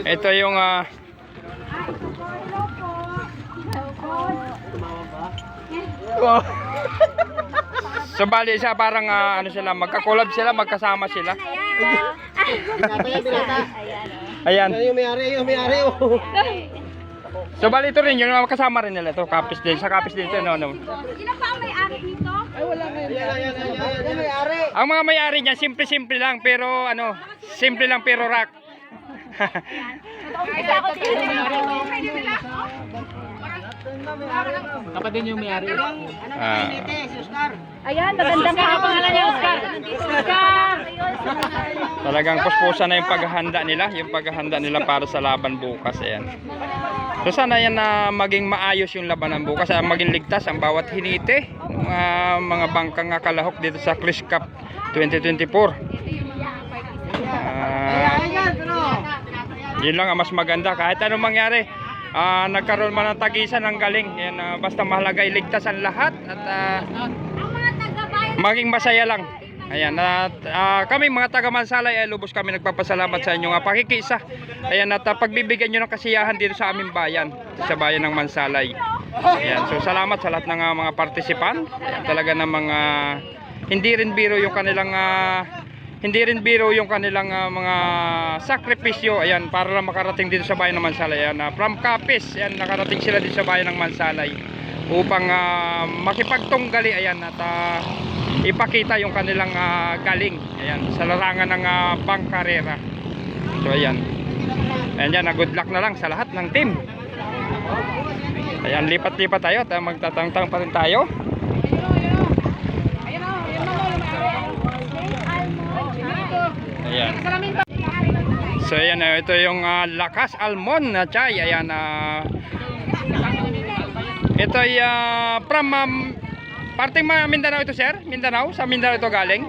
Ito yung so bali siya parang ano sila, magka-collab sila, magkasama sila. Ayan. Yung may-ari. So bali ito rin, yung kasama rin nila ito, kapis din, sa kapis din ito, no. Sino pa ang may-ari nito? Ay, wala nga. Yan may-ari. Ang mga may-ari niya, simple-simple lang, pero ano, simple lang pero rock. Kapatid yung may-ari. Ayan, magandang hapon na niya, Oscar. Talagang puspusan na yung paghahanda nila para sa laban bukas. Ayan. So sana yan na maging maayos yung labanan bukas, maging ligtas ang bawat hinite ng mga bangkang kalahok dito sa Chris Cup 2024. Yun lang ang mas maganda kahit anong mangyari. Nagkaroon man ng tagisan ng galing. Yan, basta mahalaga iligtas ang lahat at maging masaya lang. Ayan, kami mga taga Mansalay ay lubos kami nagpapasalamat sa inyong pakikisa. Ayan, at pagbibigyan nyo ng kasiyahan dito sa aming bayan, sa bayan ng Mansalay. Ayan, so salamat sa lahat ng mga partisipan. Ayan, talaga ng mga hindi rin biro yung kanilang mga sakripisyo, ayan, para lang makarating dito sa bayan ng Mansalay. Ayan, from Capiz, ayan, nakarating sila dito sa bayan ng Mansalay upang makipagtunggali, ayan, at ipakita yung kanilang galing, ayan, sa larangan ng bangkarera. So ayan, ayan, good luck na lang sa lahat ng team. Ayan, lipat-lipat tayo at magtatangtang pa rin tayo. Ayan. So ayan, ito yung Lakas Almon na chay. Ayan, ito ay from parting Mindanao ito, sir? Mindanao? Sa Mindanao ito galing?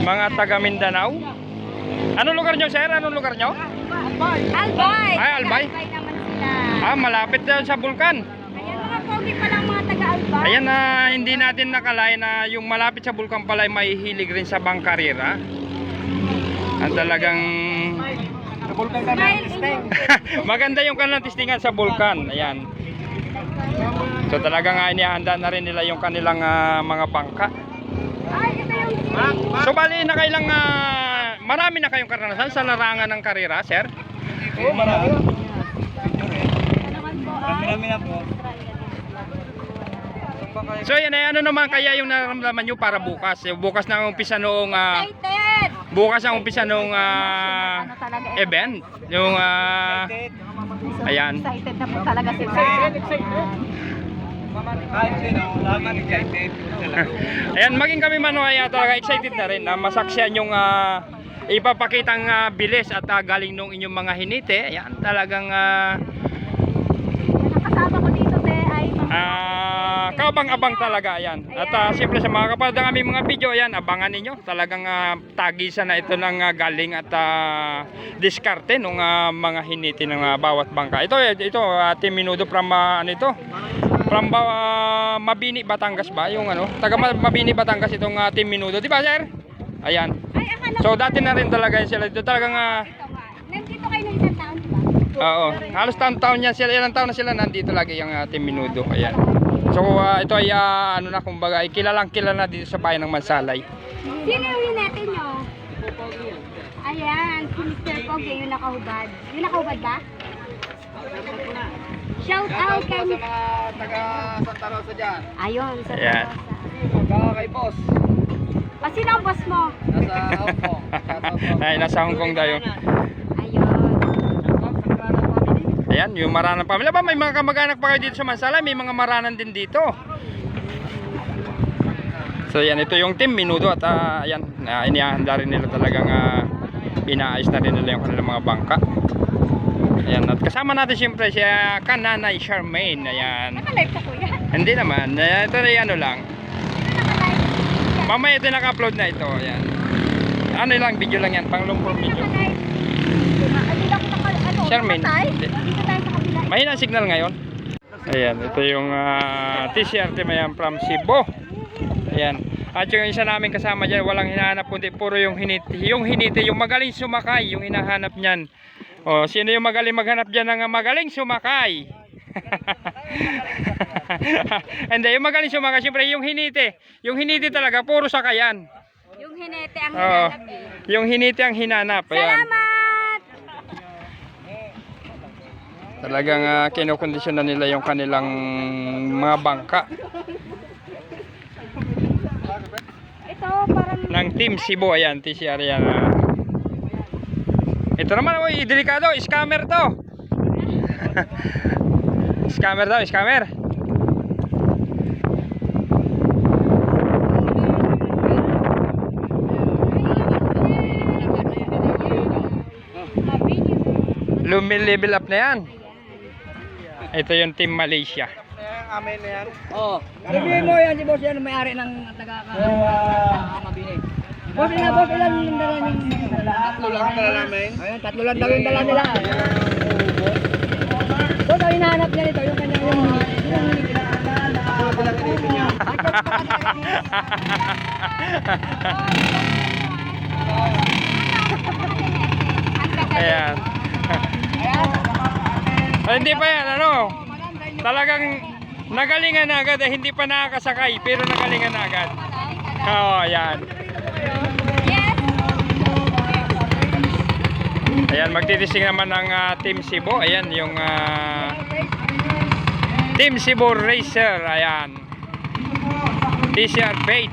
Mga taga Mindanao? Anong lugar nyo, sir? Anong lugar nyo? Albay! Ay, Albay? Naman sila. Malapit na sa Bulkan. Ayan, mga pogi pa lang mga taga-Albay. Ayan, hindi natin nakalain na yung malapit sa Bulkan pala ay may hilig rin sa bangkarera. Ang talagang maganda yung kanilang testingan sa Bulkan. Ayan. So talagang inihanda na rin nila yung kanilang mga bangka. Ay, ito yung So bali na kailang marami na kayong karanasan sa larangan ng karera, sir? Oo, marami. Marami na po. So yan ay ano naman kaya yung nararamdaman nyo para bukas? Bukas na ang umpisa noong excited! bukas ang umpisa noong event. Yung ayan. Excited na po talaga sila. Ayan, maging kami man ay talaga excited na rin na masaksiyan yung ipapakitang bilis at galing nung inyong mga hinite. Ayan, talagang Nakasama ko dito, te, ay kabang-abang talaga. Ayan. At siyempre sa mga kapatid ng aming mga video, ayan, abangan ninyo. Talagang tagisan na ito ng galing at diskarte ng mga hinite ng bawat bangka. Ito Team Menudo from ano ito? From Mabini, Batangas ba? Yung ano, taga Mabini, Batangas itong Team Menudo, di ba, sir? Ayan. So dati na rin talaga sila dito. Talagang nandito kayo ng isang taon, di ba? oo, halos taon-taon yan sila. Ilang taon na sila nandito lagi yung Team Menudo. Ayan. So ito ay ano na, kumbaga ay kilalang kilala dito sa bayan ng Mansalay. Sino yung natin nyo? Ayan, si Mr. Pogi, yung nakahubad. Yung nakahubad ba? Shout out kay Taga Santa Rosa dyan. Ayun, sa Ayan. Kay boss. Sino ang boss mo? Nasa Hong Kong. Ay, nasa Hong Kong tayo. Ayun. Ayan, yung Maranan pamilya ba? May mga kamag-anak pa kayo dito sa Mansalay. May mga Maranan din dito. So yan, ito yung Team Menudo. At ayan, inihahanda rin nila talagang inaayos na rin nila yung kanilang mga bangka. Ayan, at kasama natin siyempre si Kananay Charmaine. Ayan. Naka-live ka, kuya? Hindi naman, ito na ano lang. Mamaya ito naka-upload na ito. Ayan. Ano lang, video lang yan, pang long form video. Charmaine. Dito tayo sa kabila. Mahina ang signal ngayon. Ayan, ito yung TCRT mayan from Cebu. Ayan. At yung isa namin kasama dyan, walang hinahanap kundi puro yung hiniti. Yung hiniti, yung magaling sumakay, yung hinahanap niyan. O, sino yung magaling maghanap dyan ng magaling sumakay? Hindi, yung magaling sumakay, siyempre yung hiniti. Yung hiniti talaga, puro sakayan. Yung hinete ang Oo, hinanap eh. yung hiniti ang hinanap. Ayan. Salamat! Talagang kinokondisyon na nila yung kanilang mga bangka Ito parang ng Team Cebu. Ayan, TCR yan. Ito naman, oy, delikado, scammer to. Scammer daw, scammer. Level up na yan. Ito yung Team Malaysia. Amen na yan. Oo. Sabihin mo yan si boss yan, may-ari ng taga-mabini. Boss, ilan yung dala ng... Tatlo lang ang dala namin. Ayun, 3 lang daw yung dala nila. Boss, ang hinahanap niya nito, yung kanyang yung Pinag-inipin niya. Ayan. Ay, hindi pa yan, ano? Talagang nagalingan na agad, hindi pa nakakasakay, pero nagalingan na agad. Oo, ayan. Ayan, magtitising naman ng Team Cebu. Ayan, yung Team Cebu Racer. Ayan. TCR bait.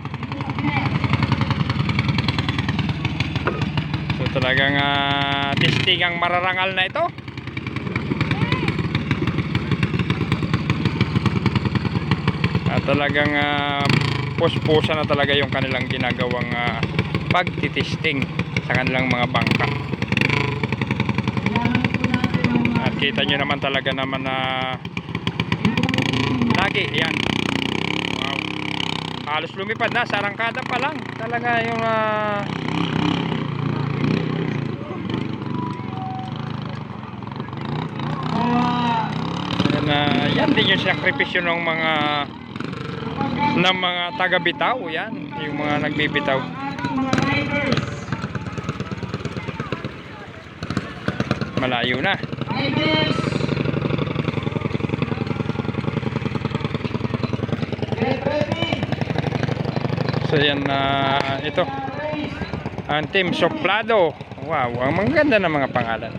So talagang testing ang mararangal na ito. At talagang puspusa na talaga yung kanilang ginagawang pagtitesting sa kanilang mga bangka. At kita nyo naman talaga naman na lagi, ayan. Wow. Halos lumipad na, sa arangkada pa lang. Talaga yung yan din yung sakripisyo ng mga taga-bitaw. Yan, yung mga nagbibitaw. Malayo na. So yan, ito ang Team Soplado. Wow, ang maganda ng mga pangalan.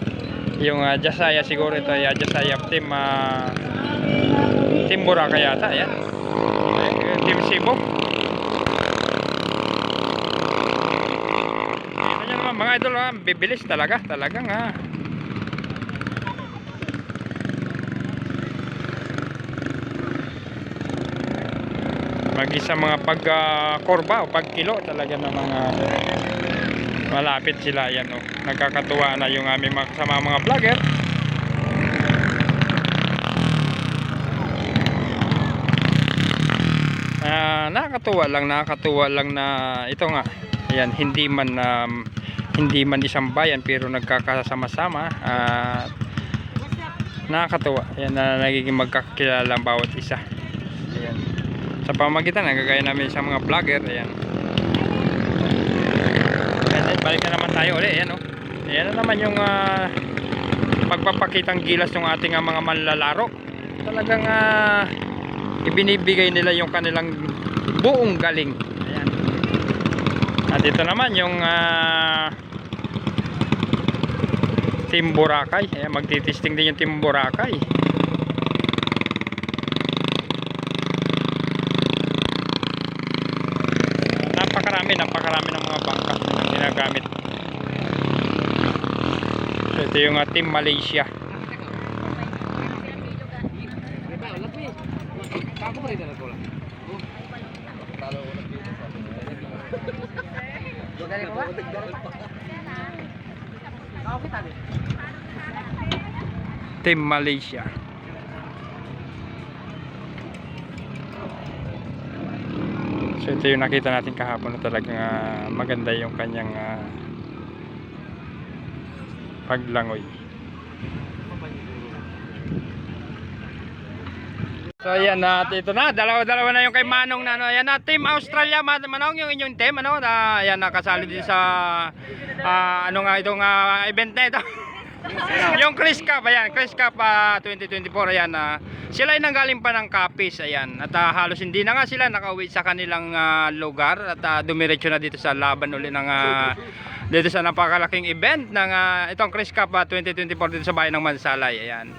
Yung Jasaya siguro ito ay Jasaya Team Team Boracay yata. Yan, Team Cebu. Ito nyo naman mga idol, bibilis talaga. Talagang mag-isa mga pag-korba o pag-kilo talaga ng mga malapit sila. Yan, oh. Nagkakatuwa na yung aming mga kasama mga vlogger. Nakakatuwa lang na ito nga. Ayan, hindi man isang bayan pero nagkakasama-sama. Nakakatuwa. Ayan, nagiging magkakilala ang bawat isa. Ayan. Sa pamagitan nagagaya namin sa mga vlogger. Ayan. Balik na naman tayo ulit. Ayan, oh. Ayan na naman yung pagpapakitang gilas ng ating mga manlalaro. Talagang ibinibigay nila yung kanilang buong galing. Ayan. At ito naman yung Team Boracay. Ayan, magtitesting din yung Team Boracay. Napakarami ng mga bangka na ginagamit. So ito yung Team Malaysia. Team Malaysia. So ito yung nakita natin kahapon na talagang maganda yung kanyang paglangoy. So ayan na, ito na, dalawa na yung kay Manong na ano. Ayan na, Team Australia, Manong, yung inyong team, ano, na, ayan, nakasali din sa, ano nga itong event na ito. Yung Chris Cup, ayan, Chris Cup 2024, ayan, sila ay nanggaling pa ng Capiz, ayan, at halos hindi na nga sila nakauwi sa kanilang lugar, at dumiretso na dito sa laban uli ng, dito sa napakalaking event ng itong Chris Cup 2024 dito sa bayan ng Mansalay, ayan.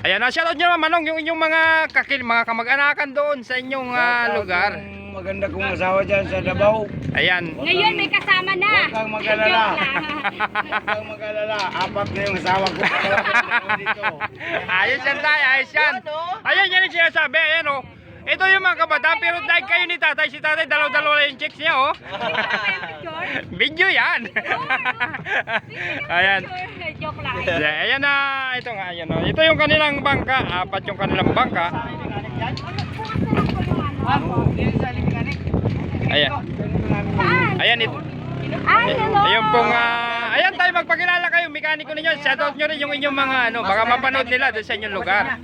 Ayan, shoutout nyo naman, Manong, yung inyong mga kamag-anakan doon sa inyong lugar. Maganda kong asawa dyan sa Davao. Ayan. Ngayon may kasama na. Huwag kang mag-alala. Huwag kang mag-alala. Apat na yung asawa ko. Dito. Ayos yan tayo, ayos yan. Ayan, yan yung sinasabi, ayan o. Ito yung mga kabataan, pero dahil kayo ni tatay, si tatay dalaw-dalawa yung chicks niya o. Video yan. Ayan. Joke lang. Ayan na, ito nga, ayan o. Ito yung kanilang bangka, apat yung kanilang bangka. Ayan. Ayan ito. Ay, hello. Ayun pong ayan tayo, magpakilala kayo, mekaniko ninyo. Shoutout nyo rin yung inyong mga ano, baka mapanood nila doon sa inyong lugar.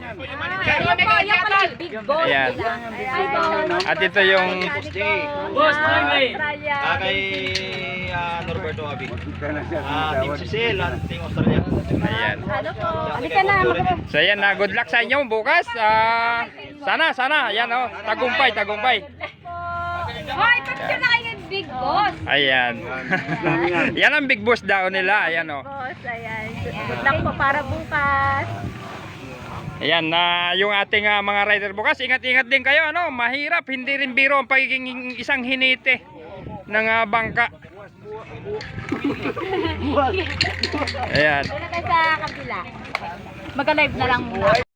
Ayun po, yung pala yung big boss Ayan. nila. Ayun. At ito yung Boss Australia. Kay Norberto Abi. Team Cecil at Team Australia. ayan. Ano po? Halika na, magkakaroon. So ayan, good luck sa inyo bukas. Sana, ayan oh, tagumpay. Hoy, picture na kayo yung big boss. Ayan. Yan ang big boss daw nila, ayan oh. Boss, ayan. Good luck po para bukas. Ayan na yung ating mga rider bukas. Ingat-ingat din kayo, ano, mahirap, hindi rin biro ang pagiging isang hinite ng bangka. Ayan. Doon na tayo sa kabila. Mag-live na lang muna.